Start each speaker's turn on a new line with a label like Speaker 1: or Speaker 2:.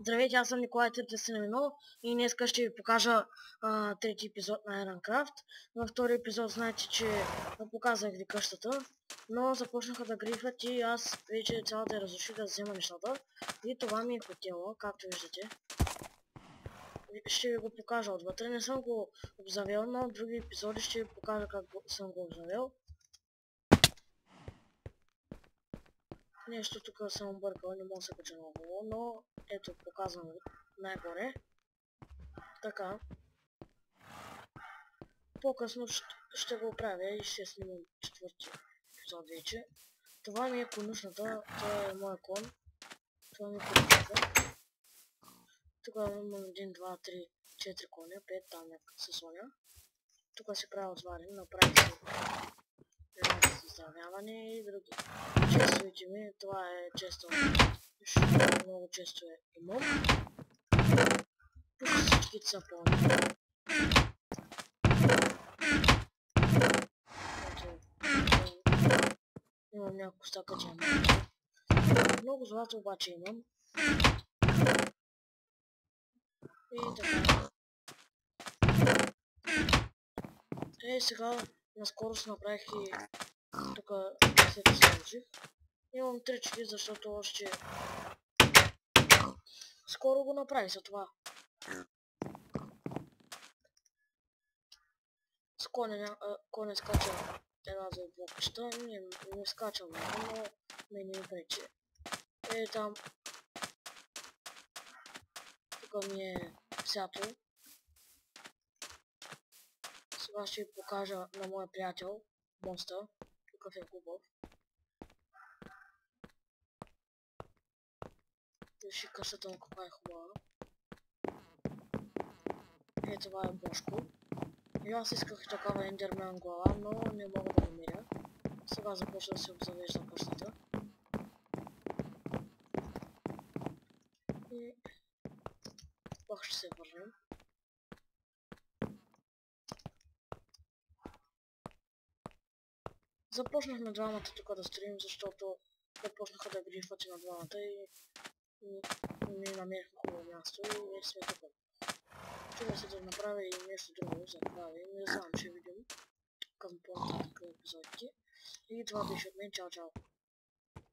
Speaker 1: Здравейте, аз съм Николай 301 и днес ще ви покажа трети епизод на Ironcraft. Във втори епизод знаете, че показах ви къщата, но започнаха да грифат и аз вече цялата я разруших да взема нещата. И това ми е хотело, както виждате. Ще ви го покажа отвътре. Не съм го обзавел, но в други епизоди ще ви покажа как съм го обзавел. Нещо тук съм объркал, не мога да се кача много, но ето показвам най-горе. Така. По-късно ще го оправя и ще снимам четвърти епизод вече. Това ми е конюшната, това е моя кон. Това ми е конюшната. Тук имам 1, 2, 3, 4 коня, 5 там се слоня. Тук си правя отварен, направи се едно заздравяване и други. Честовете ми, това е често, много често е имам. Тук всичките са пълни. Имам няколко стака диаманти. Много злато обаче имам. И така. Сега наскоро се направих и тук след сложих. Имам 3 чеки, защото още скоро го направих за това. С коня скача една за блокчета. Не скачам много, но не ми пречи. Там тук ми е сято. Сега ще ви покажа на моя приятел моста. Какъв е хубав. Вижте къщата му каква е хубава. Това е Бошко. И аз исках такава ендермен глава, но не мога да намеря. Сега започва да се обзавежда къщата. И пак ще се върнем. Започнахме двамата тук да строим, защото започнаха да грифват и на двамата и не намерихме хубаво място и вече сме тук. Чува се да направя и нещо друго за крави, не знам, ще видим към по-нататък епизодите. И това беше от мен, чао чао.